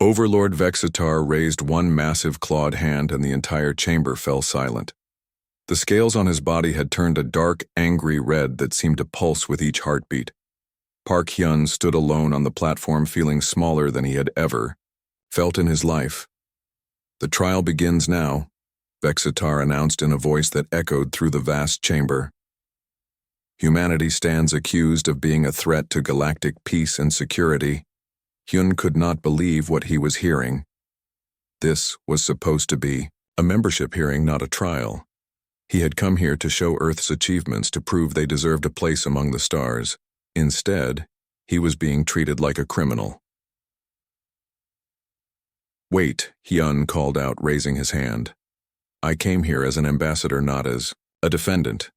Overlord Vexitar raised one massive clawed hand and the entire chamber fell silent. The scales on his body had turned a dark, angry red that seemed to pulse with each heartbeat. Park Hyun stood alone on the platform, feeling smaller than he had ever felt in his life. "The trial begins now," Vexitar announced in a voice that echoed through the vast chamber. "Humanity stands accused of being a threat to galactic peace and security." Hyun could not believe what he was hearing. This was supposed to be a membership hearing, not a trial. He had come here to show Earth's achievements, to prove they deserved a place among the stars. Instead, he was being treated like a criminal. "Wait," Hyun called out, raising his hand. "I came here as an ambassador, not as a defendant.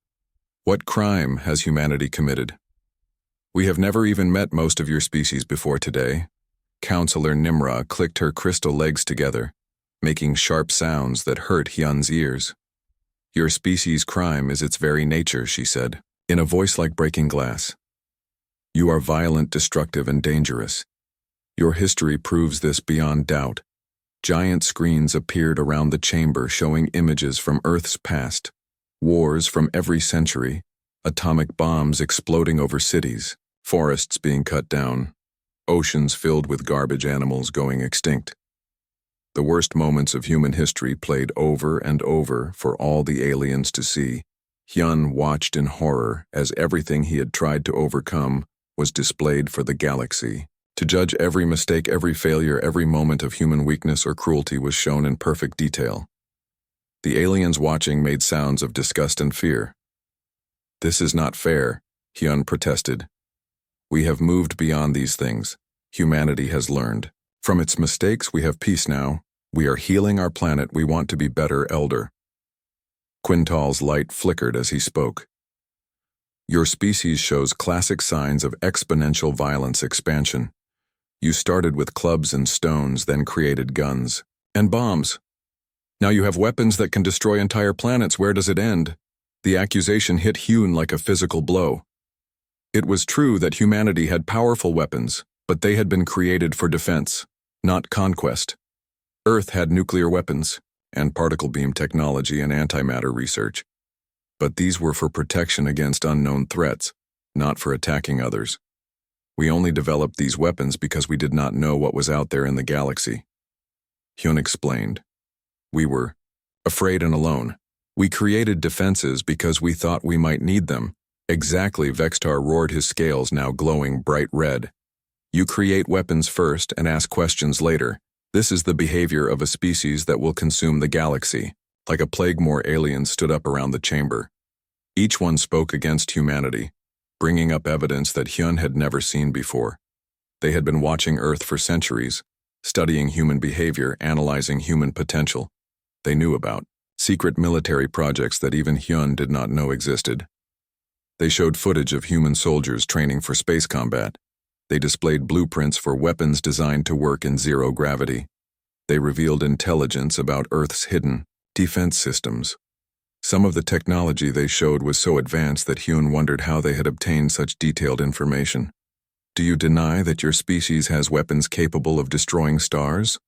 What crime has humanity committed? We have never even met most of your species before today." Counselor Nimra clicked her crystal legs together, making sharp sounds that hurt Hyun's ears. "Your species' crime is its very nature," she said, in a voice like breaking glass. "You are violent, destructive, and dangerous. Your history proves this beyond doubt." Giant screens appeared around the chamber, showing images from Earth's past, wars from every century, atomic bombs exploding over cities, forests being cut down, oceans filled with garbage animals going extinct. The worst moments of human history played over and over for all the aliens to see. Hyun watched in horror as everything he had tried to overcome was displayed for the galaxy. To judge every mistake, every failure, every moment of human weakness or cruelty was shown in perfect detail. The aliens watching made sounds of disgust and fear. "This is not fair," Hyun protested. "We have moved beyond these things. Humanity has learned. From its mistakes, we have peace now. We are healing our planet. We want to be better, Elder." Quintal's light flickered as he spoke. "Your species shows classic signs of exponential violence expansion. You started with clubs and stones, then created guns and bombs. Now you have weapons that can destroy entire planets. Where does it end?" The accusation hit Hyun like a physical blow. It was true that humanity had powerful weapons, but they had been created for defense, not conquest. Earth had nuclear weapons, and particle beam technology and antimatter research. But these were for protection against unknown threats, not for attacking others. We only developed these weapons because we did not know what was out there in the galaxy. Hyun explained. We were afraid and alone. We created defenses because we thought we might need them. Exactly, Vexitar roared, his scales now glowing bright red. You create weapons first and ask questions later. This is the behavior of a species that will consume the galaxy. Like a plague, more aliens stood up around the chamber. Each one spoke against humanity, bringing up evidence that Hyun had never seen before. They had been watching Earth for centuries, studying human behavior, analyzing human potential. They knew about secret military projects that even Hyun did not know existed. They showed footage of human soldiers training for space combat. They displayed blueprints for weapons designed to work in zero gravity. They revealed intelligence about Earth's hidden defense systems. Some of the technology they showed was so advanced that Hyun wondered how they had obtained such detailed information. Do you deny that your species has weapons capable of destroying stars?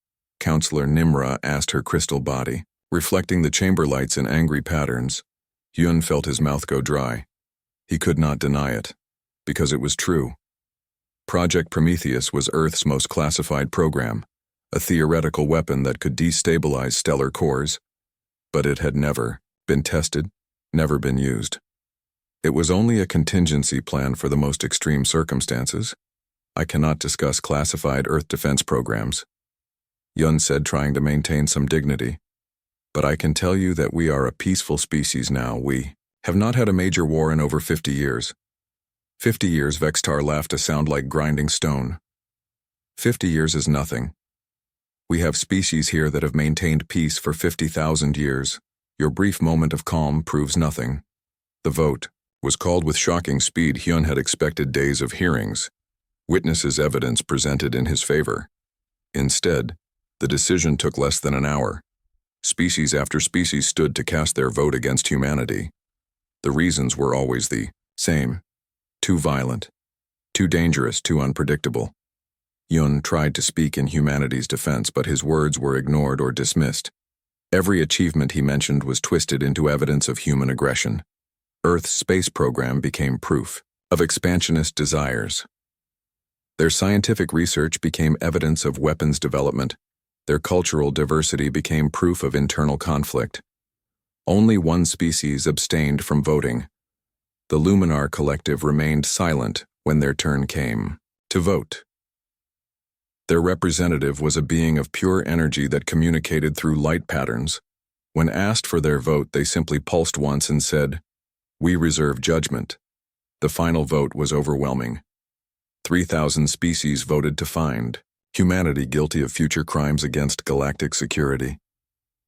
Counselor Nimra asked her crystal body, reflecting the chamber lights in angry patterns. Hyun felt his mouth go dry. He could not deny it, because it was true. Project Prometheus was Earth's most classified program, a theoretical weapon that could destabilize stellar cores, but it had never been tested, never been used. It was only a contingency plan for the most extreme circumstances. I cannot discuss classified Earth defense programs, Hyun said, trying to maintain some dignity. But I can tell you that we are a peaceful species now. We have not had a major war in over 50 years. 50 years, Vexitar laughed, a sound like grinding stone. 50 years is nothing. We have species here that have maintained peace for 50,000 years. Your brief moment of calm proves nothing. The vote was called with shocking speed. Hyun had expected days of hearings, witnesses, evidence presented in his favor. Instead, the decision took less than an hour. Species after species stood to cast their vote against humanity. The reasons were always the same. Too violent, too dangerous, too unpredictable. Yun tried to speak in humanity's defense, but his words were ignored or dismissed. Every achievement he mentioned was twisted into evidence of human aggression. Earth's space program became proof of expansionist desires. Their scientific research became evidence of weapons development. Their cultural diversity became proof of internal conflict. Only one species abstained from voting. The Luminar Collective remained silent when their turn came to vote. Their representative was a being of pure energy that communicated through light patterns. When asked for their vote, they simply pulsed once and said, "We reserve judgment." The final vote was overwhelming. 3,000 species voted to find humanity guilty of future crimes against galactic security.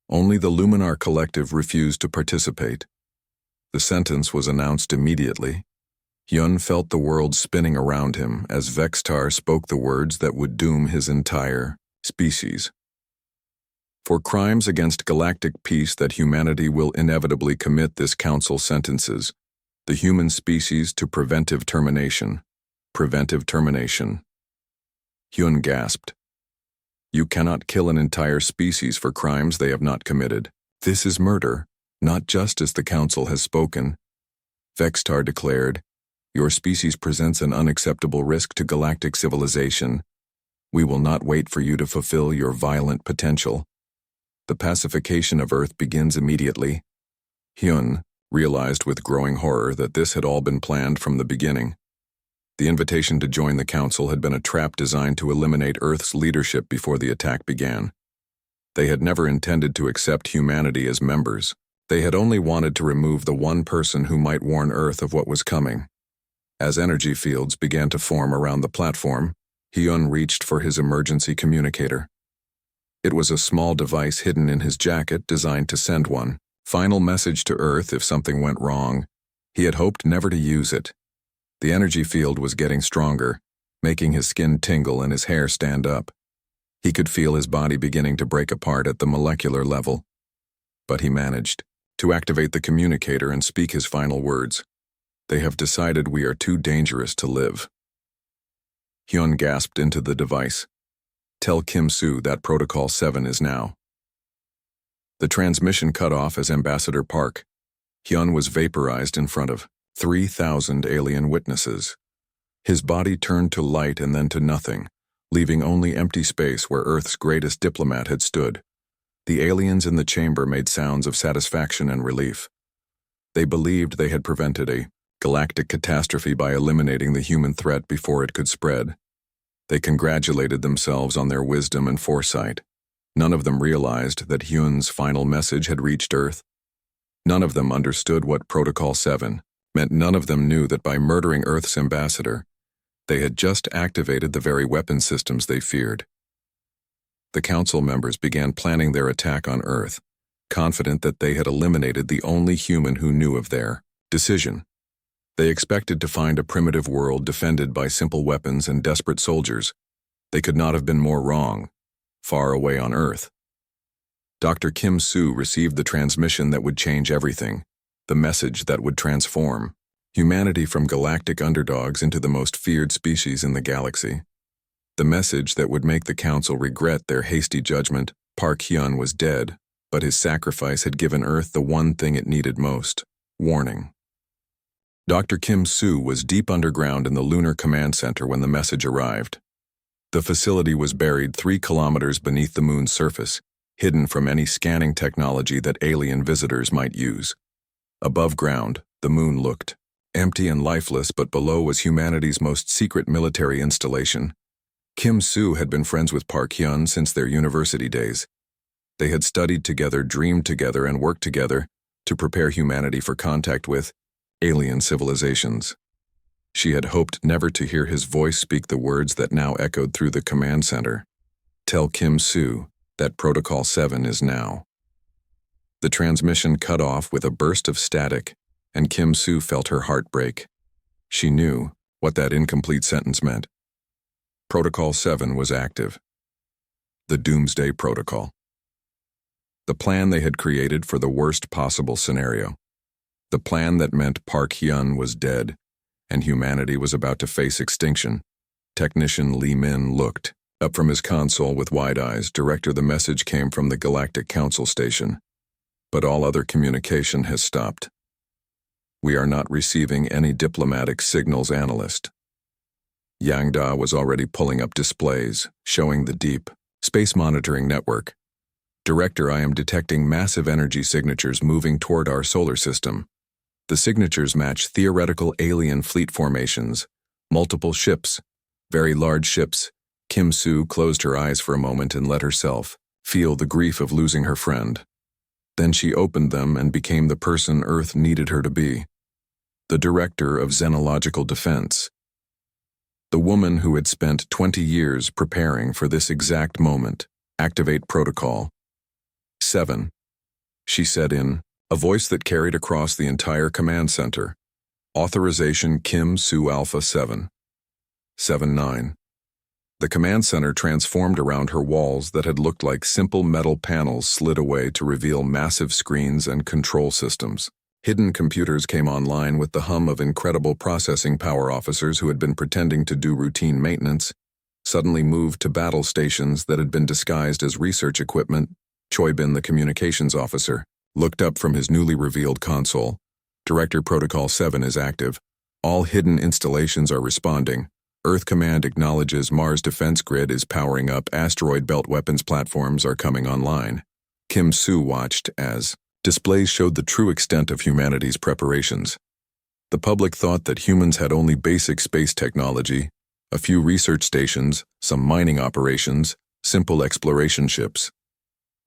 Only the Luminar Collective refused to participate. The sentence was announced immediately. Yun felt the world spinning around him as Vextar spoke the words that would doom his entire species. For crimes against galactic peace that humanity will inevitably commit, this council sentences the human species to preventive termination. Preventive termination. Hyun gasped. You cannot kill an entire species for crimes they have not committed. This is murder, not justice, the council has spoken. Vextar declared, your species presents an unacceptable risk to galactic civilization. We will not wait for you to fulfill your violent potential. The pacification of Earth begins immediately. Hyun realized with growing horror that this had all been planned from the beginning. The invitation to join the council had been a trap designed to eliminate Earth's leadership before the attack began. They had never intended to accept humanity as members. They had only wanted to remove the one person who might warn Earth of what was coming. As energy fields began to form around the platform, Hyun reached for his emergency communicator. It was a small device hidden in his jacket designed to send one final message to Earth if something went wrong. He had hoped never to use it. The energy field was getting stronger, making his skin tingle and his hair stand up. He could feel his body beginning to break apart at the molecular level. But he managed to activate the communicator and speak his final words. They have decided we are too dangerous to live. Hyun gasped into the device. Tell Kim-Soo that Protocol 7 is now. The transmission cut off as Ambassador Park. Hyun was vaporized in front of 3,000 alien witnesses. His body turned to light and then to nothing, leaving only empty space where Earth's greatest diplomat had stood. The aliens in the chamber made sounds of satisfaction and relief. They believed they had prevented a galactic catastrophe by eliminating the human threat before it could spread. They congratulated themselves on their wisdom and foresight. None of them realized that Hyun's final message had reached Earth. None of them understood what Protocol 7 meant. None of them knew that by murdering Earth's ambassador, they had just activated the very weapon systems they feared. The council members began planning their attack on Earth, confident that they had eliminated the only human who knew of their decision. They expected to find a primitive world defended by simple weapons and desperate soldiers. They could not have been more wrong. Far away on Earth, Dr. Kim-Soo received the transmission that would change everything, the message that would transform humanity from galactic underdogs into the most feared species in the galaxy. The message that would make the council regret their hasty judgment. Park Hyun was dead, but his sacrifice had given Earth the one thing it needed most: warning. Dr. Kim-Soo was deep underground in the Lunar Command Center when the message arrived. The facility was buried 3 kilometers beneath the moon's surface, hidden from any scanning technology that alien visitors might use. Above ground, the moon looked empty and lifeless, but below was humanity's most secret military installation. Kim-Soo had been friends with Park Hyun since their university days. They had studied together, dreamed together, and worked together to prepare humanity for contact with alien civilizations. She had hoped never to hear his voice speak the words that now echoed through the command center. Tell Kim-Soo that Protocol 7 is now. The transmission cut off with a burst of static, and Kim-Soo felt her heart break. She knew what that incomplete sentence meant. Protocol 7 was active. The Doomsday Protocol. The plan they had created for the worst possible scenario. The plan that meant Park Hyun was dead, and humanity was about to face extinction. Technician Lee Min looked Up from his console with wide eyes, Director, the message came from the Galactic Council station. But all other communication has stopped. We are not receiving any diplomatic signals, analyst. Yang Da was already pulling up displays, showing the deep space monitoring network. Director, I am detecting massive energy signatures moving toward our solar system. The signatures match theoretical alien fleet formations, multiple ships, very large ships. Kim Soo closed her eyes for a moment and let herself feel the grief of losing her friend. Then she opened them and became the person Earth needed her to be. The director of xenological defense. The woman who had spent 20 years preparing for this exact moment. Activate protocol. 7. She said in a voice that carried across the entire command center. Authorization Kim Soo Alpha 7. 7-9. The command center transformed around her walls that had looked like simple metal panels slid away to reveal massive screens and control systems. Hidden computers came online with the hum of incredible processing power. Officers who had been pretending to do routine maintenance suddenly moved to battle stations that had been disguised as research equipment. Choi Bin, the communications officer, looked up from his newly revealed console. Director Protocol 7 is active. All hidden installations are responding. Earth Command acknowledges Mars defense grid is powering up. Asteroid belt weapons platforms are coming online. Kim Soo watched as displays showed the true extent of humanity's preparations. The public thought that humans had only basic space technology, a few research stations, some mining operations, simple exploration ships.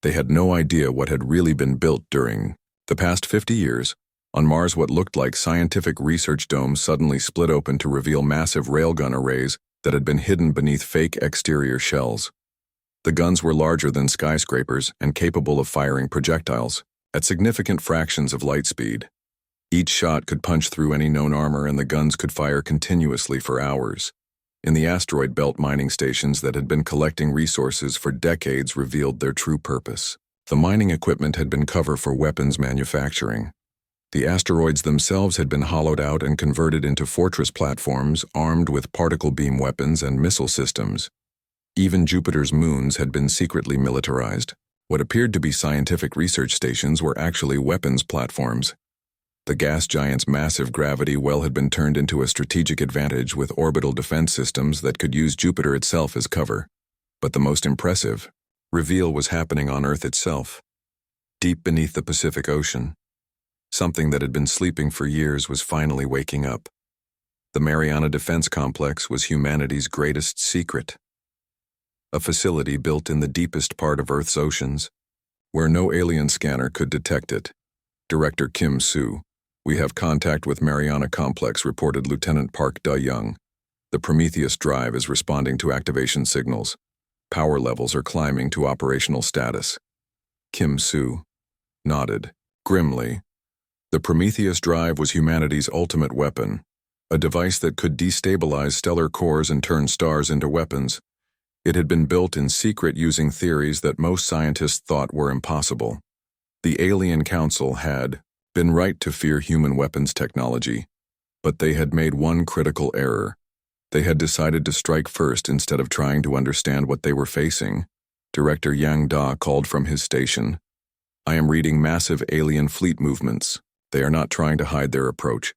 They had no idea what had really been built during the past 50 years. On Mars, what looked like scientific research domes suddenly split open to reveal massive railgun arrays that had been hidden beneath fake exterior shells. The guns were larger than skyscrapers and capable of firing projectiles at significant fractions of light speed. Each shot could punch through any known armor, and the guns could fire continuously for hours. In the asteroid belt, mining stations that had been collecting resources for decades revealed their true purpose. The mining equipment had been cover for weapons manufacturing. The asteroids themselves had been hollowed out and converted into fortress platforms armed with particle beam weapons and missile systems. Even Jupiter's moons had been secretly militarized. What appeared to be scientific research stations were actually weapons platforms. The gas giant's massive gravity well had been turned into a strategic advantage with orbital defense systems that could use Jupiter itself as cover. But the most impressive reveal was happening on Earth itself. Deep beneath the Pacific Ocean, something that had been sleeping for years was finally waking up. The Mariana Defense Complex was humanity's greatest secret. A facility built in the deepest part of Earth's oceans, where no alien scanner could detect it. Director Kim Soo, we have contact with Mariana Complex, reported Lieutenant Park Da-young. The Prometheus drive is responding to activation signals. Power levels are climbing to operational status. Kim Soo nodded grimly. The Prometheus drive was humanity's ultimate weapon, a device that could destabilize stellar cores and turn stars into weapons. It had been built in secret using theories that most scientists thought were impossible. The Alien Council had been right to fear human weapons technology, but they had made one critical error. They had decided to strike first instead of trying to understand what they were facing. Director Yang Da called from his station. I am reading massive alien fleet movements. They are not trying to hide their approach.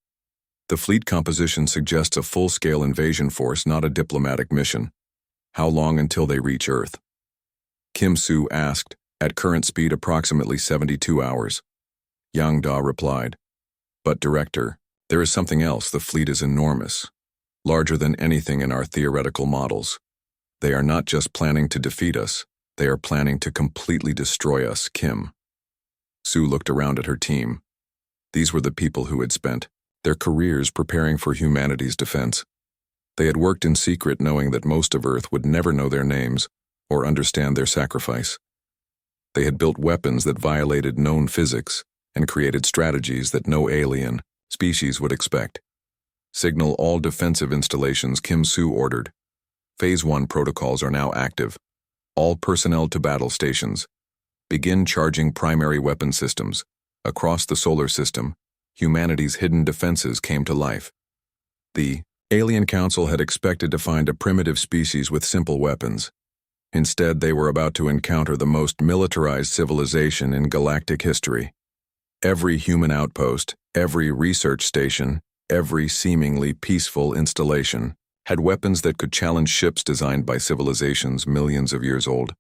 The fleet composition suggests a full-scale invasion force, not a diplomatic mission. How long until they reach Earth? Kim Soo asked. At current speed, approximately 72 hours. Yang Da replied. But Director, there is something else. The fleet is enormous, larger than anything in our theoretical models. They are not just planning to defeat us, they are planning to completely destroy us. Kim Soo looked around at her team. These were the people who had spent their careers preparing for humanity's defense. They had worked in secret, knowing that most of Earth would never know their names or understand their sacrifice. They had built weapons that violated known physics and created strategies that no alien species would expect. Signal all defensive installations, Kim Soo ordered. Phase 1 protocols are now active. All personnel to battle stations. Begin charging primary weapon systems. Across the solar system, humanity's hidden defenses came to life. The Alien Council had expected to find a primitive species with simple weapons. Instead, they were about to encounter the most militarized civilization in galactic history. Every human outpost, every research station, every seemingly peaceful installation had weapons that could challenge ships designed by civilizations millions of years old.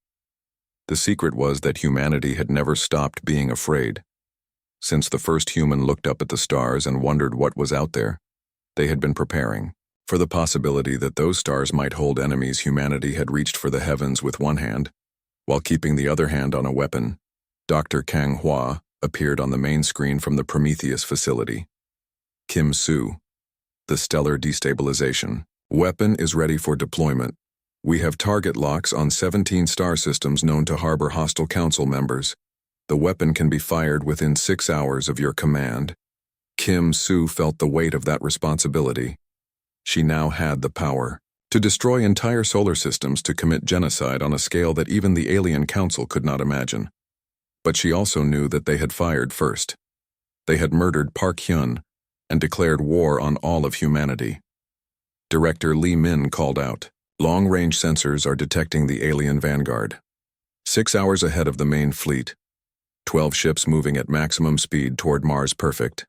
The secret was that humanity had never stopped being afraid. Since the first human looked up at the stars and wondered what was out there, they had been preparing for the possibility that those stars might hold enemies. Humanity had reached for the heavens with one hand, while keeping the other hand on a weapon. Dr. Kang Hua appeared on the main screen from the Prometheus facility. Kim Su, the stellar destabilization weapon is ready for deployment. We have target locks on 17 star systems known to harbor hostile council members. The weapon can be fired within 6 hours of your command. Kim Su felt the weight of that responsibility. She now had the power to destroy entire solar systems, to commit genocide on a scale that even the alien council could not imagine. But she also knew that they had fired first. They had murdered Park Hyun and declared war on all of humanity. Director Lee Min called out, "Long-range sensors are detecting the alien vanguard. 6 hours ahead of the main fleet. 12 ships moving at maximum speed toward Mars. Perfect."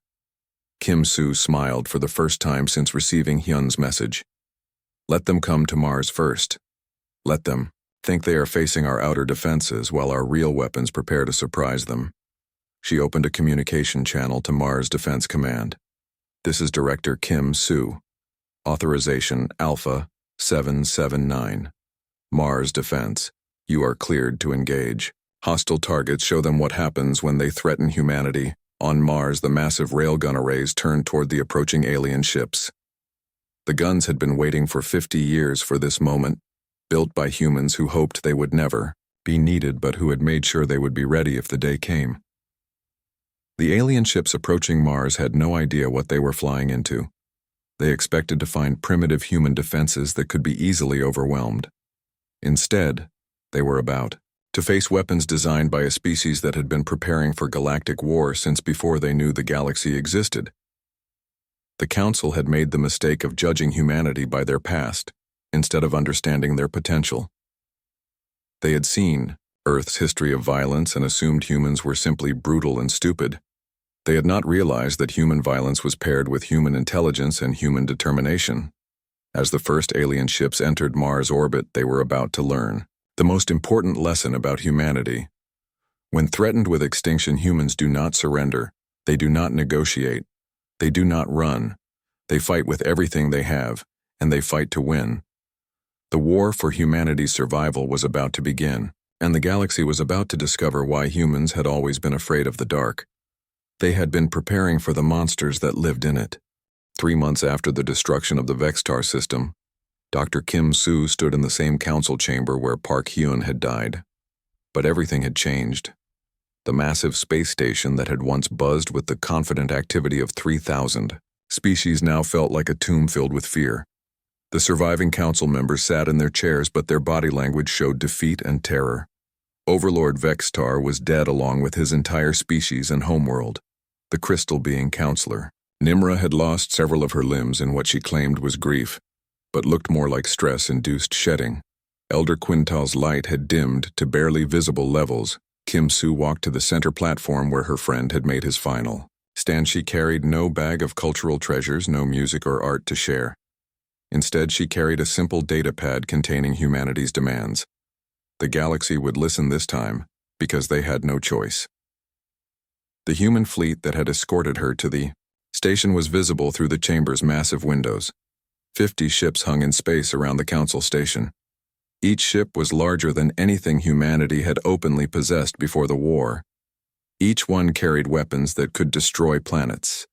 Kim Su smiled for the first time since receiving Hyun's message. Let them come to Mars first. Let them think they are facing our outer defenses while our real weapons prepare to surprise them. She opened a communication channel to Mars Defense Command. This is Director Kim Su. Authorization Alpha 779. Mars Defense. You are cleared to engage. Hostile targets, show them what happens when they threaten humanity. On Mars, the massive railgun arrays turned toward the approaching alien ships. The guns had been waiting for 50 years for this moment, built by humans who hoped they would never be needed but who had made sure they would be ready if the day came. The alien ships approaching Mars had no idea what they were flying into. They expected to find primitive human defenses that could be easily overwhelmed. Instead, they were about to face weapons designed by a species that had been preparing for galactic war since before they knew the galaxy existed. The Council had made the mistake of judging humanity by their past, instead of understanding their potential. They had seen Earth's history of violence and assumed humans were simply brutal and stupid. They had not realized that human violence was paired with human intelligence and human determination. As the first alien ships entered Mars orbit, they were about to learn the most important lesson about humanity. When threatened with extinction, humans do not surrender. They do not negotiate. They do not run. They fight with everything they have, and they fight to win. The war for humanity's survival was about to begin, and the galaxy was about to discover why humans had always been afraid of the dark. They had been preparing for the monsters that lived in it. 3 months after the destruction of the Vextar system, Dr. Kim Su stood in the same council chamber where Park Hyun had died. But everything had changed. The massive space station that had once buzzed with the confident activity of 3,000 species now felt like a tomb filled with fear. The surviving council members sat in their chairs, but their body language showed defeat and terror. Overlord Vextar was dead along with his entire species and homeworld, the crystal being counselor. Nimra had lost several of her limbs in what she claimed was grief, but looked more like stress-induced shedding. Elder Quintal's light had dimmed to barely visible levels. Kim Su walked to the center platform where her friend had made his final stand. She carried no bag of cultural treasures, no music or art to share. Instead, she carried a simple data pad containing humanity's demands. The galaxy would listen this time, because they had no choice. The human fleet that had escorted her to the station was visible through the chamber's massive windows. 50 ships hung in space around the council station. Each ship was larger than anything humanity had openly possessed before the war. Each one carried weapons that could destroy planets.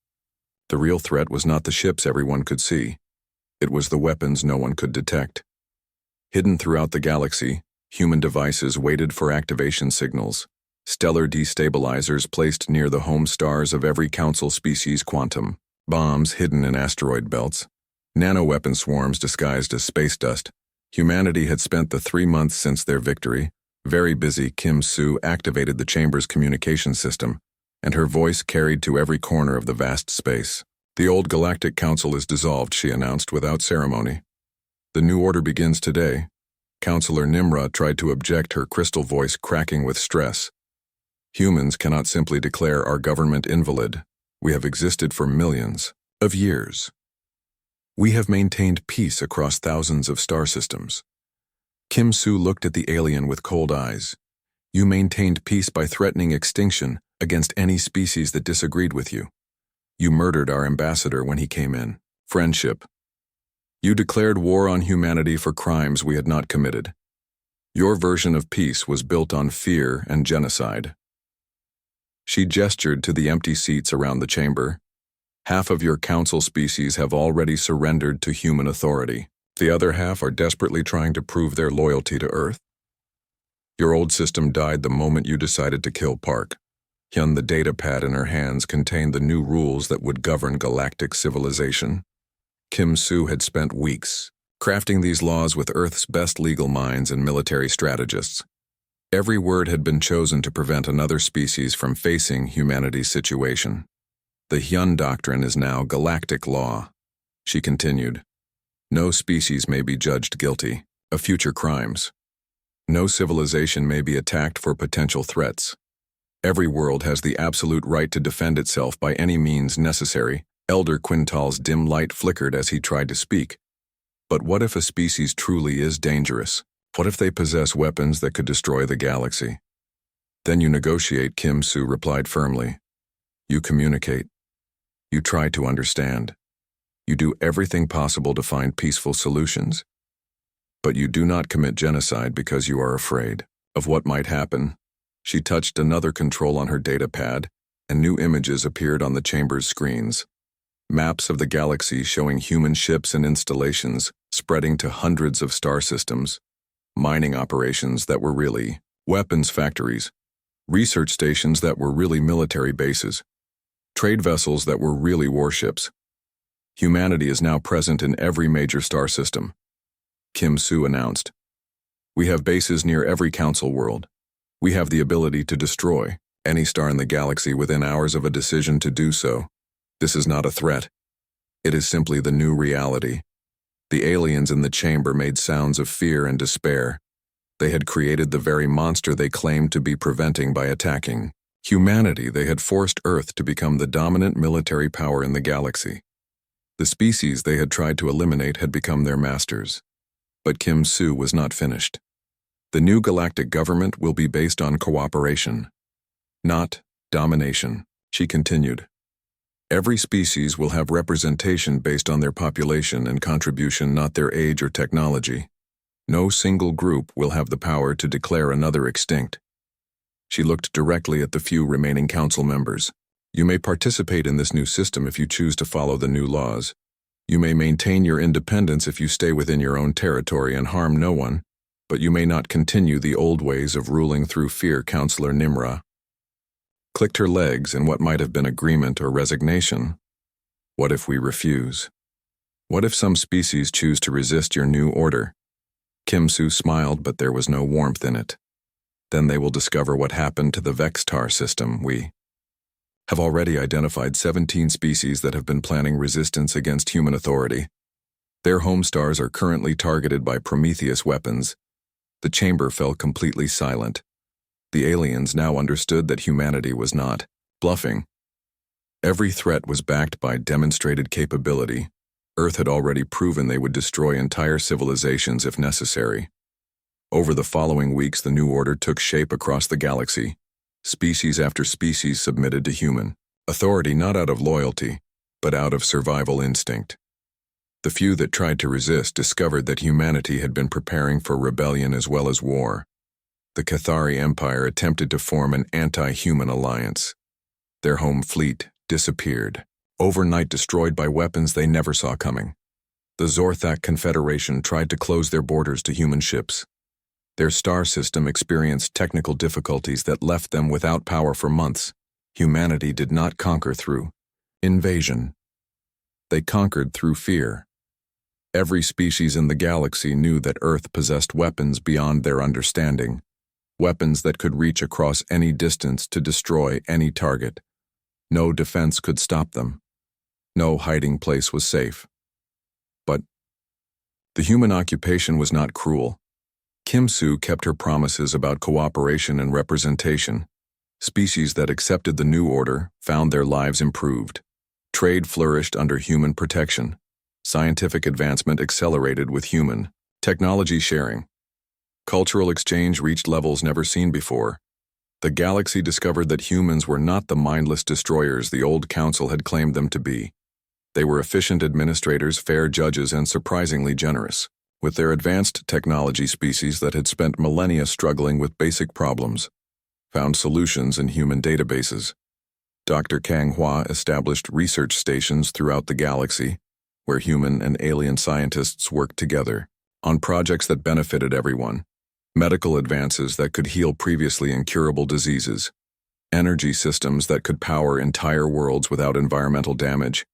The real threat was not the ships everyone could see. It was the weapons no one could detect. Hidden throughout the galaxy, human devices waited for activation signals. Stellar destabilizers placed near the home stars of every council species, quantum bombs hidden in asteroid belts, nanoweapon swarms disguised as space dust. Humanity had spent the 3 months since their victory very busy. Kim Su activated the chamber's communication system, and her voice carried to every corner of the vast space. The old Galactic Council is dissolved, she announced without ceremony. The new order begins today. Counselor Nimra tried to object, her crystal voice cracking with stress. Humans cannot simply declare our government invalid. We have existed for millions of years. We have maintained peace across thousands of star systems. Kim Soo looked at the alien with cold eyes. You maintained peace by threatening extinction against any species that disagreed with you. You murdered our ambassador when he came in. Friendship. You declared war on humanity for crimes we had not committed. Your version of peace was built on fear and genocide. She gestured to the empty seats around the chamber. Half of your council species have already surrendered to human authority. The other half are desperately trying to prove their loyalty to Earth. Your old system died the moment you decided to kill Park. Hyun, the data pad in her hands, contained the new rules that would govern galactic civilization. Kim Soo had spent weeks crafting these laws with Earth's best legal minds and military strategists. Every word had been chosen to prevent another species from facing humanity's situation. The Hyun Doctrine is now galactic law. She continued. No species may be judged guilty of future crimes. No civilization may be attacked for potential threats. Every world has the absolute right to defend itself by any means necessary. Elder Quintal's dim light flickered as he tried to speak. But what if a species truly is dangerous? What if they possess weapons that could destroy the galaxy? Then you negotiate, Kim Soo replied firmly. You communicate. You try to understand. You do everything possible to find peaceful solutions. But you do not commit genocide because you are afraid of what might happen. She touched another control on her data pad, and new images appeared on the chamber's screens. Maps of the galaxy showing human ships and installations spreading to hundreds of star systems, mining operations that were really weapons factories, research stations that were really military bases, trade vessels that were really warships. Humanity is now present in every major star system. Kim Soo announced. We have bases near every council world. We have the ability to destroy any star in the galaxy within hours of a decision to do so. This is not a threat. It is simply the new reality. The aliens in the chamber made sounds of fear and despair. They had created the very monster they claimed to be preventing by attacking humanity. They had forced Earth to become the dominant military power in the galaxy. The species they had tried to eliminate had become their masters. But Kim Soo was not finished. The new galactic government will be based on cooperation, not domination, she continued. Every species will have representation based on their population and contribution, not their age or technology. No single group will have the power to declare another extinct. She looked directly at the few remaining council members. You may participate in this new system if you choose to follow the new laws. You may maintain your independence if you stay within your own territory and harm no one, but you may not continue the old ways of ruling through fear. Counselor Nimra clicked her legs in what might have been agreement or resignation. What if we refuse? What if some species choose to resist your new order? Kim Soo smiled, but there was no warmth in it. Then they will discover what happened to the Vextar system. We have already identified 17 species that have been planning resistance against human authority. Their home stars are currently targeted by Prometheus weapons. The chamber fell completely silent. The aliens now understood that humanity was not bluffing. Every threat was backed by demonstrated capability. Earth had already proven they would destroy entire civilizations if necessary. Over the following weeks, the new order took shape across the galaxy. Species after species submitted to human authority, not out of loyalty, but out of survival instinct. The few that tried to resist discovered that humanity had been preparing for rebellion as well as war. The Cathari Empire attempted to form an anti-human alliance. Their home fleet disappeared, overnight destroyed by weapons they never saw coming. The Zorthak Confederation tried to close their borders to human ships. Their star system experienced technical difficulties that left them without power for months. Humanity did not conquer through invasion. They conquered through fear. Every species in the galaxy knew that Earth possessed weapons beyond their understanding, weapons that could reach across any distance to destroy any target. No defense could stop them. No hiding place was safe. But the human occupation was not cruel. Kim Soo kept her promises about cooperation and representation. Species that accepted the new order found their lives improved. Trade flourished under human protection. Scientific advancement accelerated with human technology sharing. Cultural exchange reached levels never seen before. The galaxy discovered that humans were not the mindless destroyers the old council had claimed them to be. They were efficient administrators, fair judges, and surprisingly generous. With their advanced technology, species that had spent millennia struggling with basic problems found solutions in human databases. Dr. Kang Hua established research stations throughout the galaxy, where human and alien scientists worked together on projects that benefited everyone. Medical advances that could heal previously incurable diseases, energy systems that could power entire worlds without environmental damage,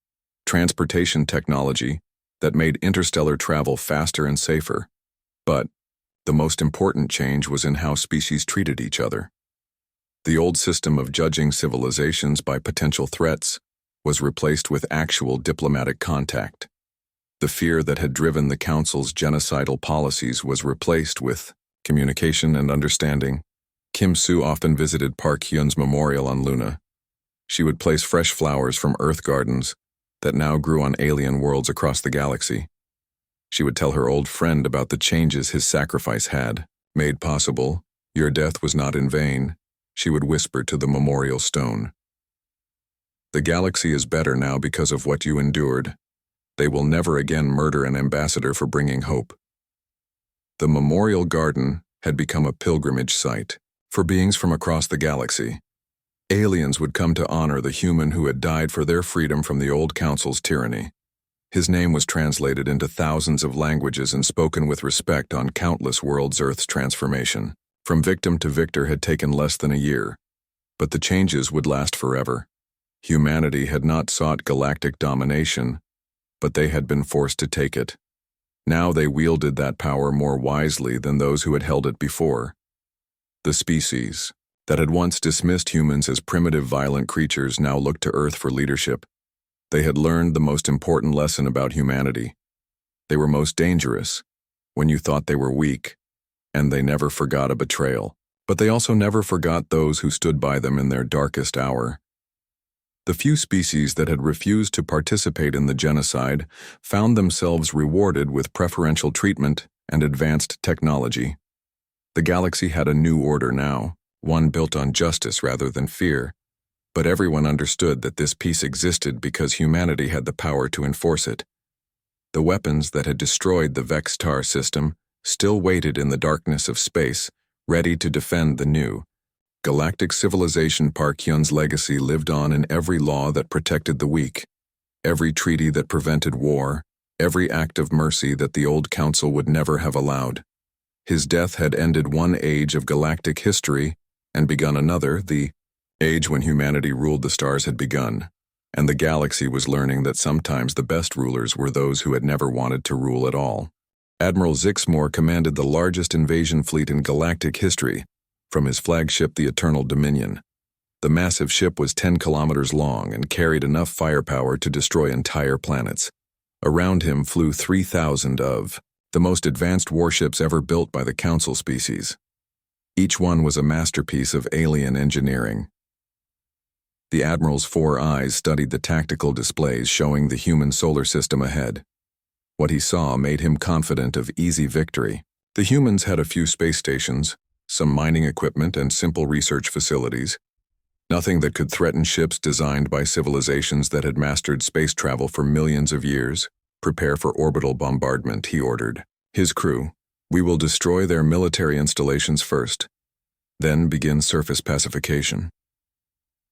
transportation technology that made interstellar travel faster and safer. But the most important change was in how species treated each other. The old system of judging civilizations by potential threats was replaced with actual diplomatic contact. The fear that had driven the Council's genocidal policies was replaced with communication and understanding. Kim Soo often visited Park Hyun's memorial on Luna. She would place fresh flowers from Earth gardens that now grew on alien worlds across the galaxy. She would tell her old friend about the changes his sacrifice had made possible. Your death was not in vain, she would whisper to the memorial stone. The galaxy is better now because of what you endured. They will never again murder an ambassador for bringing hope. The memorial garden had become a pilgrimage site for beings from across the galaxy. Aliens would come to honor the human who had died for their freedom from the old council's tyranny. His name was translated into thousands of languages and spoken with respect on countless worlds. Earth's transformation from victim to victor had taken less than a year, but the changes would last forever. Humanity had not sought galactic domination, but they had been forced to take it. Now they wielded that power more wisely than those who had held it before. The species that had once dismissed humans as primitive, violent creatures now looked to Earth for leadership. They had learned the most important lesson about humanity. They were most dangerous when you thought they were weak, and they never forgot a betrayal. But they also never forgot those who stood by them in their darkest hour. The few species that had refused to participate in the genocide found themselves rewarded with preferential treatment and advanced technology. The galaxy had a new order now, one built on justice rather than fear, but everyone understood that this peace existed because humanity had the power to enforce it. The weapons that had destroyed the Vex-Tar system still waited in the darkness of space, ready to defend the new galactic civilization. Park Hyun's legacy lived on in every law that protected the weak, every treaty that prevented war, every act of mercy that the old council would never have allowed. His death had ended one age of galactic history and begun another. The age when humanity ruled the stars had begun, and the galaxy was learning that sometimes the best rulers were those who had never wanted to rule at all. Admiral Zixmore commanded the largest invasion fleet in galactic history, from his flagship, the Eternal Dominion. The massive ship was 10 kilometers long and carried enough firepower to destroy entire planets. Around him flew 3,000 of the most advanced warships ever built by the Council species. Each one was a masterpiece of alien engineering. The Admiral's 4 eyes studied the tactical displays showing the human solar system ahead. What he saw made him confident of easy victory. The humans had a few space stations, some mining equipment, and simple research facilities. Nothing that could threaten ships designed by civilizations that had mastered space travel for millions of years. Prepare for orbital bombardment, he ordered his crew. We will destroy their military installations first, then begin surface pacification.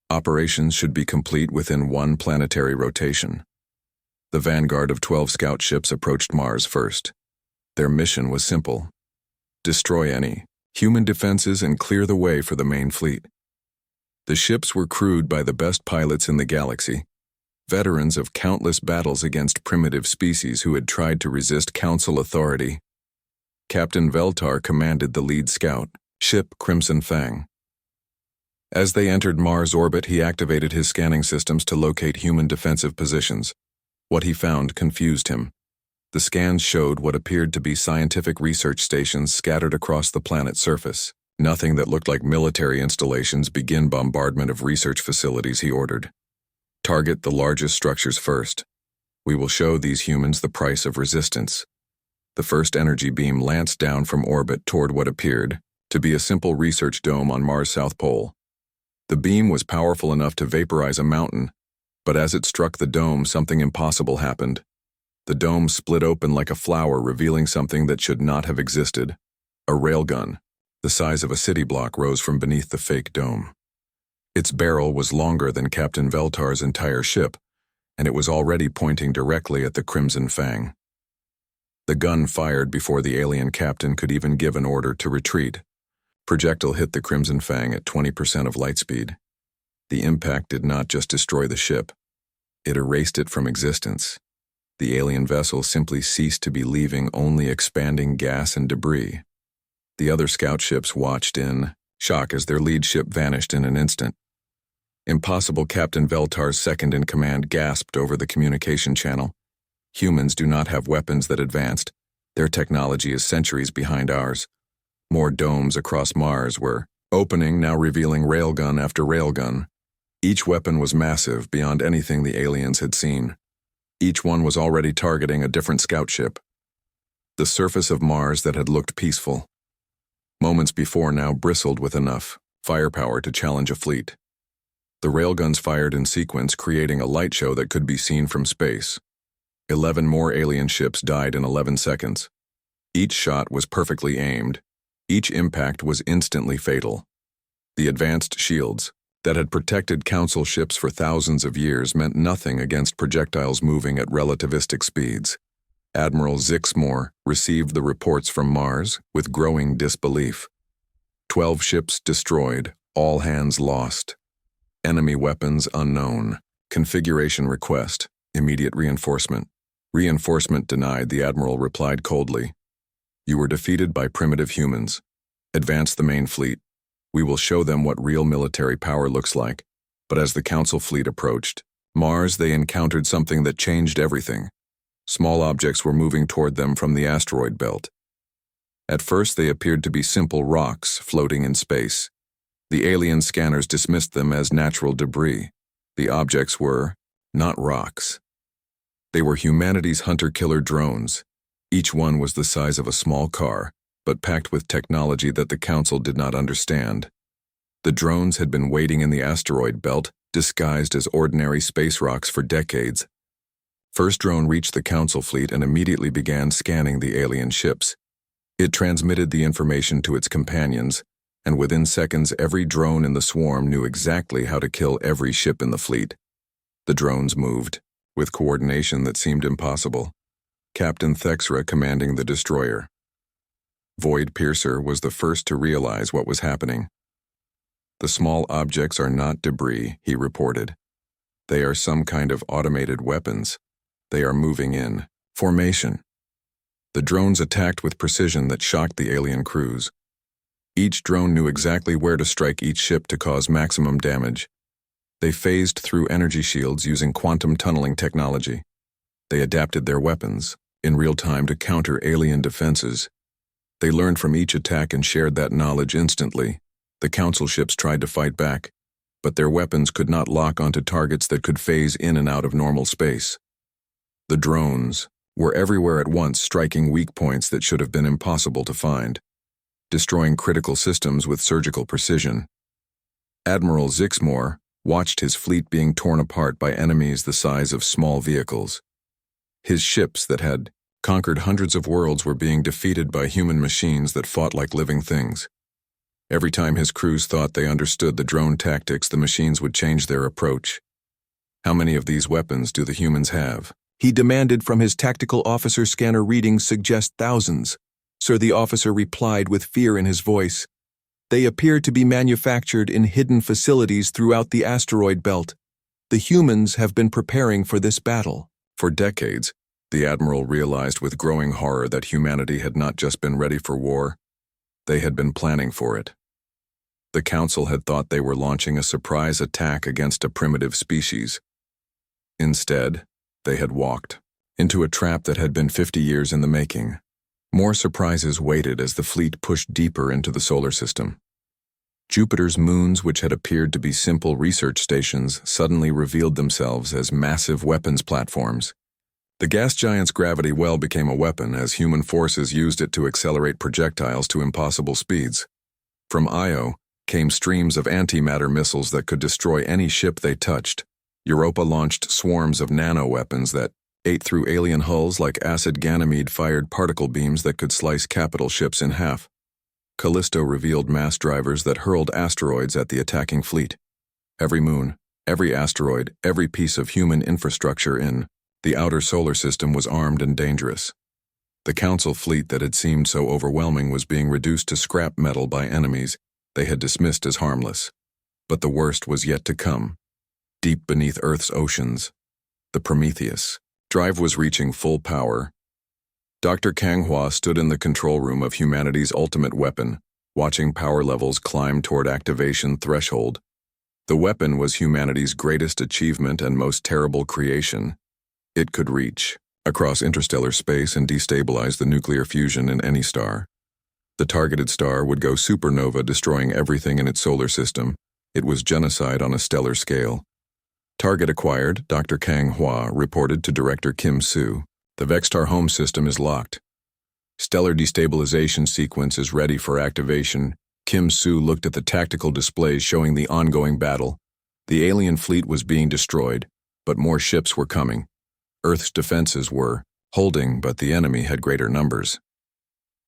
Operations should be complete within 1 planetary rotation. The vanguard of 12 scout ships approached Mars first. Their mission was simple: destroy any human defenses and clear the way for the main fleet. The ships were crewed by the best pilots in the galaxy, veterans of countless battles against primitive species who had tried to resist Council authority. Captain Veltar commanded the lead scout ship, Crimson Fang. As they entered Mars orbit, he activated his scanning systems to locate human defensive positions. What he found confused him. The scans showed what appeared to be scientific research stations scattered across the planet's surface. Nothing that looked like military installations. Begin bombardment of research facilities, he ordered. Target the largest structures first. We will show these humans the price of resistance. The first energy beam lanced down from orbit toward what appeared to be a simple research dome on Mars' South Pole. The beam was powerful enough to vaporize a mountain, but as it struck the dome, something impossible happened. The dome split open like a flower, revealing something that should not have existed. A railgun, the size of a city block, rose from beneath the fake dome. Its barrel was longer than Captain Veltar's entire ship, and it was already pointing directly at the Crimson Fang. The gun fired before the alien captain could even give an order to retreat. Projectile hit the Crimson Fang at 20% of light speed. The impact did not just destroy the ship, it erased it from existence. The alien vessel simply ceased to be, leaving only expanding gas and debris. The other scout ships watched in shock as their lead ship vanished in an instant. Impossible, Captain Veltar's second-in-command gasped over the communication channel. Humans do not have weapons that advanced. Their technology is centuries behind ours. More domes across Mars were opening, now revealing railgun after railgun. Each weapon was massive, beyond anything the aliens had seen. Each one was already targeting a different scout ship. The surface of Mars that had looked peaceful moments before now bristled with enough firepower to challenge a fleet. The railguns fired in sequence, creating a light show that could be seen from space. 11 more alien ships died in 11 seconds. Each shot was perfectly aimed. Each impact was instantly fatal. The advanced shields that had protected Council ships for thousands of years meant nothing against projectiles moving at relativistic speeds. Admiral Zixmore received the reports from Mars with growing disbelief. 12 ships destroyed, all hands lost. Enemy weapons unknown. Configuration request. Immediate reinforcement. Reinforcement denied, the Admiral replied coldly. You were defeated by primitive humans. Advance the main fleet. We will show them what real military power looks like. But as the Council fleet approached Mars, they encountered something that changed everything. Small objects were moving toward them from the asteroid belt. At first, they appeared to be simple rocks floating in space. The alien scanners dismissed them as natural debris. The objects were not rocks. They were humanity's hunter-killer drones. Each one was the size of a small car, but packed with technology that the Council did not understand. The drones had been waiting in the asteroid belt, disguised as ordinary space rocks for decades. First drone reached the Council fleet and immediately began scanning the alien ships. It transmitted the information to its companions, and within seconds every drone in the swarm knew exactly how to kill every ship in the fleet. The drones moved, with coordination that seemed impossible. Captain Thexra commanding the destroyer. Void Piercer was the first to realize what was happening. The small objects are not debris, he reported. They are some kind of automated weapons. They are moving in formation. The drones attacked with precision that shocked the alien crews. Each drone knew exactly where to strike each ship to cause maximum damage. They phased through energy shields using quantum tunneling technology. They adapted their weapons in real time to counter alien defenses. They learned from each attack and shared that knowledge instantly. The Council ships tried to fight back, but their weapons could not lock onto targets that could phase in and out of normal space. The drones were everywhere at once, striking weak points that should have been impossible to find, destroying critical systems with surgical precision. Admiral Zixmore watched his fleet being torn apart by enemies the size of small vehicles. His ships that had conquered hundreds of worlds were being defeated by human machines that fought like living things. Every time his crews thought they understood the drone tactics, the machines would change their approach. How many of these weapons do the humans have? He demanded from his tactical officer. Scanner readings suggest thousands. Sir, the officer replied with fear in his voice. They appear to be manufactured in hidden facilities throughout the asteroid belt. The humans have been preparing for this battle. For decades, the Admiral realized with growing horror that humanity had not just been ready for war, they had been planning for it. The Council had thought they were launching a surprise attack against a primitive species. Instead, they had walked into a trap that had been 50 years in the making. More surprises waited as the fleet pushed deeper into the solar system. Jupiter's moons, which had appeared to be simple research stations, suddenly revealed themselves as massive weapons platforms. The gas giant's gravity well became a weapon as human forces used it to accelerate projectiles to impossible speeds. From Io came streams of antimatter missiles that could destroy any ship they touched. Europa launched swarms of nano-weapons that ate through alien hulls like acid Ganymede-fired particle beams that could slice capital ships in half. Callisto revealed mass drivers that hurled asteroids at the attacking fleet. Every moon, every asteroid, every piece of human infrastructure in the outer solar system was armed and dangerous. The Council fleet that had seemed so overwhelming was being reduced to scrap metal by enemies they had dismissed as harmless. But the worst was yet to come. Deep beneath Earth's oceans, the Prometheus drive was reaching full power. Dr. Kanghua stood in the control room of humanity's ultimate weapon, watching power levels climb toward activation threshold. The weapon was humanity's greatest achievement and most terrible creation. It could reach across interstellar space and destabilize the nuclear fusion in any star. The targeted star would go supernova, destroying everything in its solar system. It was genocide on a stellar scale. Target acquired, Dr. Kang Hua reported to Director Kim Soo. The Vextar home system is locked. Stellar destabilization sequence is ready for activation. Kim Soo looked at the tactical displays showing the ongoing battle. The alien fleet was being destroyed, but more ships were coming. Earth's defenses were holding, but the enemy had greater numbers.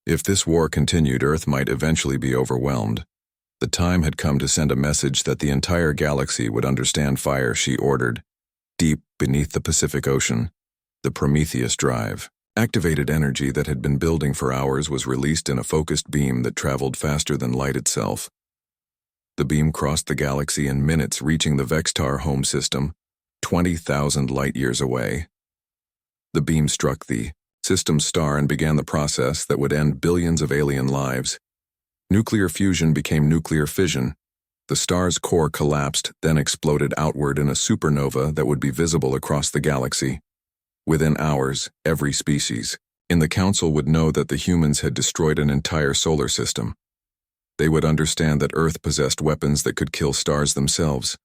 If this war continued, Earth might eventually be overwhelmed. The time had come to send a message that the entire galaxy would understand fire, she ordered. Deep beneath the Pacific Ocean, the Prometheus drive, activated energy that had been building for hours, was released in a focused beam that traveled faster than light itself. The beam crossed the galaxy in minutes, reaching the Vextar home system, 20,000 light-years away. The beam struck the system star and began the process that would end billions of alien lives. Nuclear fusion became nuclear fission. The star's core collapsed, then exploded outward in a supernova that would be visible across the galaxy. Within hours, every species in the Council would know that the humans had destroyed an entire solar system. They would understand that Earth possessed weapons that could kill stars themselves.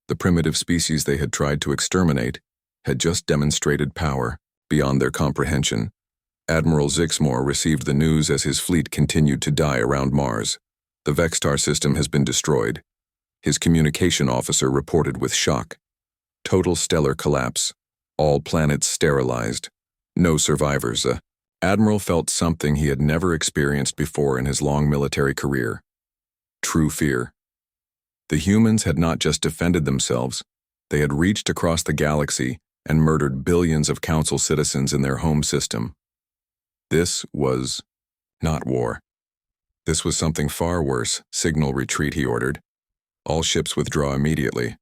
The primitive species they had tried to exterminate had just demonstrated power beyond their comprehension. Admiral Zixmore received the news as his fleet continued to die around Mars. The Vextar system has been destroyed. His communication officer reported with shock. Total stellar collapse. All planets sterilized. No survivors. Admiral felt something he had never experienced before in his long military career. True fear. The humans had not just defended themselves, they had reached across the galaxy and murdered billions of Council citizens in their home system. This was not war. This was something far worse. Signal retreat, he ordered. All ships withdraw immediately.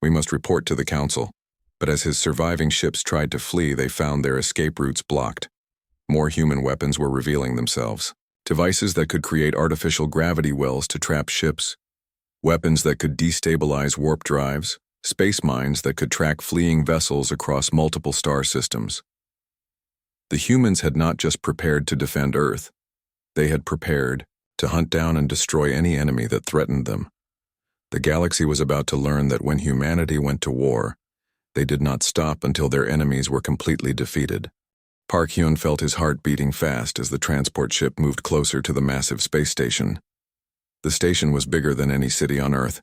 We must report to the Council. But as his surviving ships tried to flee, they found their escape routes blocked. More human weapons were revealing themselves. Devices that could create artificial gravity wells to trap ships. Weapons that could destabilize warp drives. Space mines that could track fleeing vessels across multiple star systems. The humans had not just prepared to defend Earth. They had prepared to hunt down and destroy any enemy that threatened them. The galaxy was about to learn that when humanity went to war, they did not stop until their enemies were completely defeated. Park Hyun felt his heart beating fast as the transport ship moved closer to the massive space station. The station was bigger than any city on Earth,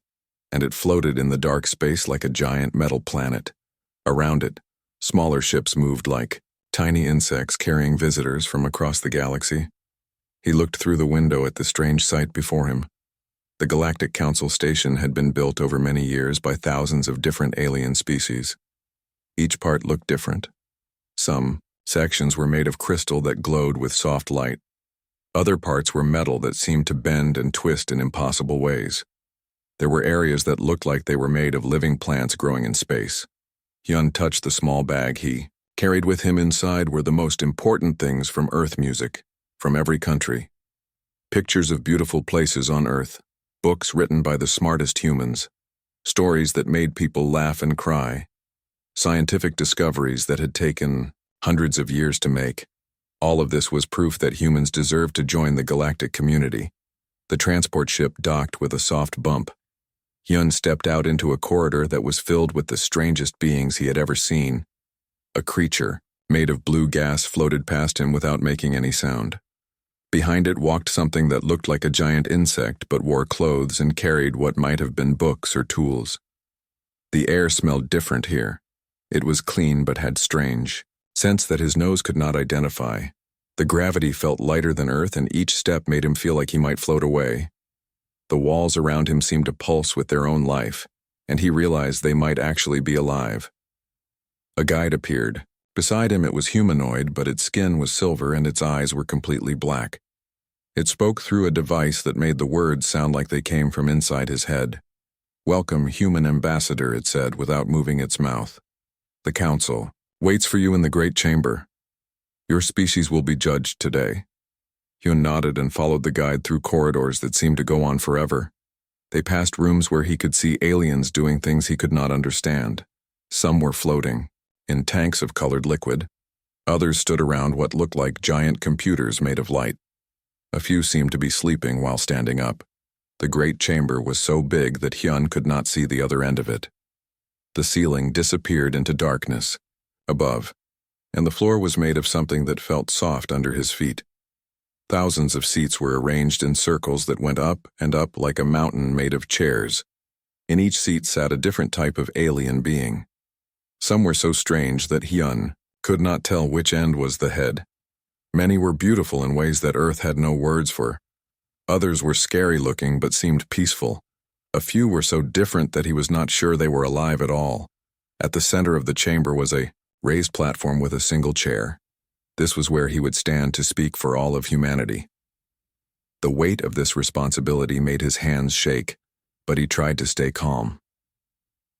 and it floated in the dark space like a giant metal planet. Around it, smaller ships moved like tiny insects carrying visitors from across the galaxy. He looked through the window at the strange sight before him. The Galactic Council station had been built over many years by thousands of different alien species. Each part looked different. Some sections were made of crystal that glowed with soft light. Other parts were metal that seemed to bend and twist in impossible ways. There were areas that looked like they were made of living plants growing in space. Hyun touched the small bag he carried with him. Inside were the most important things from Earth music, from every country. Pictures of beautiful places on Earth, books written by the smartest humans, stories that made people laugh and cry, scientific discoveries that had taken hundreds of years to make. All of this was proof that humans deserved to join the galactic community. The transport ship docked with a soft bump. Hyun stepped out into a corridor that was filled with the strangest beings he had ever seen. A creature, made of blue gas, floated past him without making any sound. Behind it walked something that looked like a giant insect but wore clothes and carried what might have been books or tools. The air smelled different here. It was clean but had strange scents that his nose could not identify. The gravity felt lighter than Earth, and each step made him feel like he might float away. The walls around him seemed to pulse with their own life, and he realized they might actually be alive. A guide appeared. Beside him it was humanoid, but its skin was silver and its eyes were completely black. It spoke through a device that made the words sound like they came from inside his head. "Welcome, human ambassador," it said without moving its mouth. "The council waits for you in the great chamber. Your species will be judged today." Hyun nodded and followed the guide through corridors that seemed to go on forever. They passed rooms where he could see aliens doing things he could not understand. Some were floating in tanks of colored liquid. Others stood around what looked like giant computers made of light. A few seemed to be sleeping while standing up. The great chamber was so big that Hyun could not see the other end of it. The ceiling disappeared into darkness above, and the floor was made of something that felt soft under his feet. Thousands of seats were arranged in circles that went up and up like a mountain made of chairs. In each seat sat a different type of alien being. Some were so strange that Hyun could not tell which end was the head. Many were beautiful in ways that Earth had no words for. Others were scary-looking but seemed peaceful. A few were so different that he was not sure they were alive at all. At the center of the chamber was a raised platform with a single chair. This was where he would stand to speak for all of humanity. The weight of this responsibility made his hands shake, but he tried to stay calm.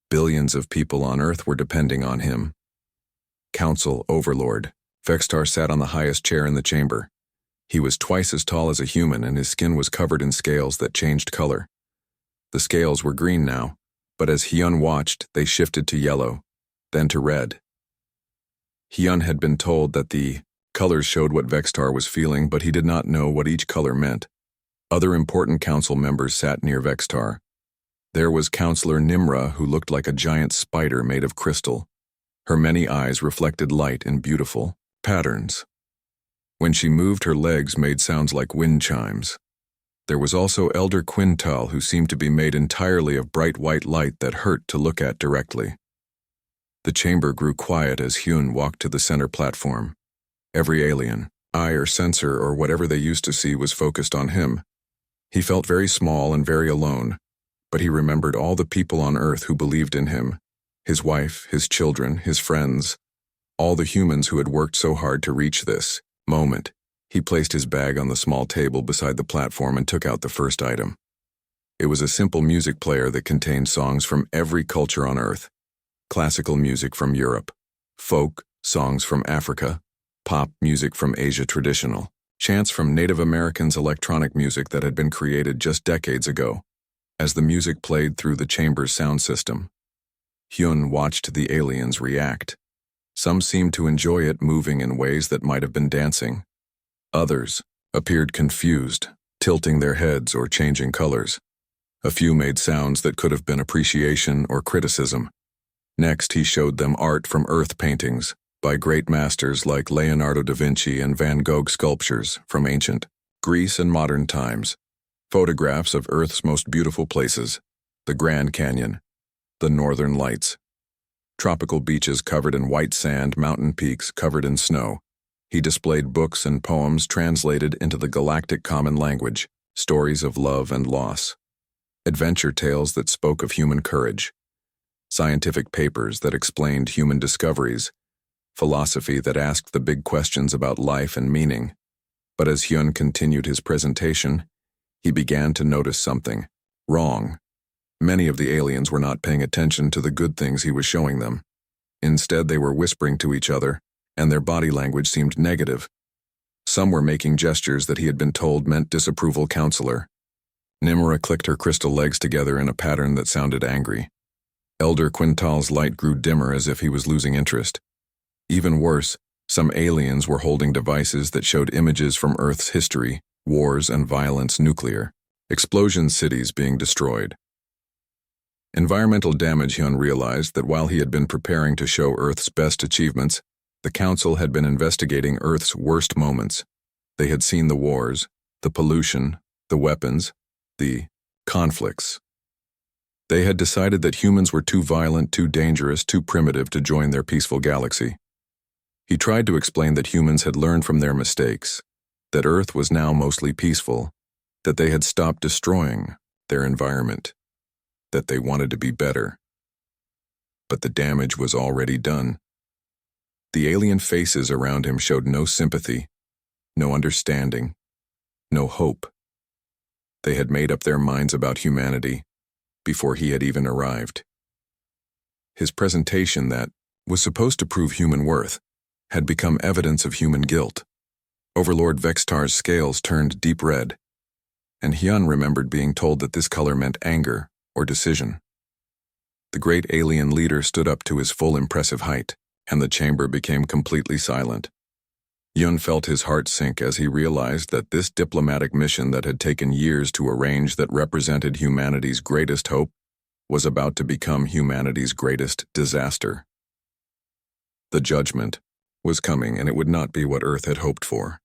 Billions of people on Earth were depending on him. Council Overlord. Vextar sat on the highest chair in the chamber. He was twice as tall as a human, and his skin was covered in scales that changed color. The scales were green now, but as Hyun watched, they shifted to yellow, then to red. Hyun had been told that the colors showed what Vextar was feeling, but he did not know what each color meant. Other important council members sat near Vextar. There was Counselor Nimra, who looked like a giant spider made of crystal. Her many eyes reflected light in beautiful patterns. When she moved, her legs made sounds like wind chimes. There was also Elder Quintal, who seemed to be made entirely of bright white light that hurt to look at directly. The chamber grew quiet as Hyun walked to the center platform. Every alien, eye or sensor or whatever they used to see was focused on him. He felt very small and very alone, but he remembered all the people on Earth who believed in him. His wife, his children, his friends, all the humans who had worked so hard to reach this moment. He placed his bag on the small table beside the platform and took out the first item. It was a simple music player that contained songs from every culture on Earth. Classical music from Europe, folk songs from Africa, pop music from Asia traditional, chants from Native Americans, electronic music that had been created just decades ago. As the music played through the chamber's sound system, Hyun watched the aliens react. Some seemed to enjoy it, moving in ways that might have been dancing. Others appeared confused, tilting their heads or changing colors. A few made sounds that could have been appreciation or criticism. Next, he showed them art from earth paintings by great masters like Leonardo da Vinci and Van Gogh, sculptures from ancient Greece and modern times, photographs of Earth's most beautiful places, the Grand Canyon, the Northern Lights, tropical beaches covered in white sand, mountain peaks covered in snow. He displayed books and poems translated into the galactic common language, stories of love and loss, adventure tales that spoke of human courage, scientific papers that explained human discoveries, philosophy that asked the big questions about life and meaning. But as Hyun continued his presentation, he began to notice something wrong. Many of the aliens were not paying attention to the good things he was showing them. Instead, they were whispering to each other, and their body language seemed negative. Some were making gestures that he had been told meant disapproval. Counselor Nimra clicked her crystal legs together in a pattern that sounded angry. Elder Quintal's light grew dimmer as if he was losing interest. Even worse, Some aliens were holding devices that showed images from Earth's history, wars and violence, nuclear, explosion, cities being destroyed. Environmental damage. Hyun realized that while he had been preparing to show Earth's best achievements, the Council had been investigating Earth's worst moments. They had seen the wars, the pollution, the weapons, the conflicts. They had decided that humans were too violent, too dangerous, too primitive to join their peaceful galaxy. He tried to explain that humans had learned from their mistakes, that Earth was now mostly peaceful, that they had stopped destroying their environment, that they wanted to be better. But the damage was already done. The alien faces around him showed no sympathy, no understanding, no hope. They had made up their minds about humanity before he had even arrived. His presentation that was supposed to prove human worth had become evidence of human guilt. Overlord Vextar's scales turned deep red, and Hyun remembered being told that this color meant anger or decision. The great alien leader stood up to his full impressive height, and the chamber became completely silent. Hyun felt his heart sink as he realized that this diplomatic mission that had taken years to arrange, that represented humanity's greatest hope, was about to become humanity's greatest disaster. The judgment was coming, and it would not be what Earth had hoped for.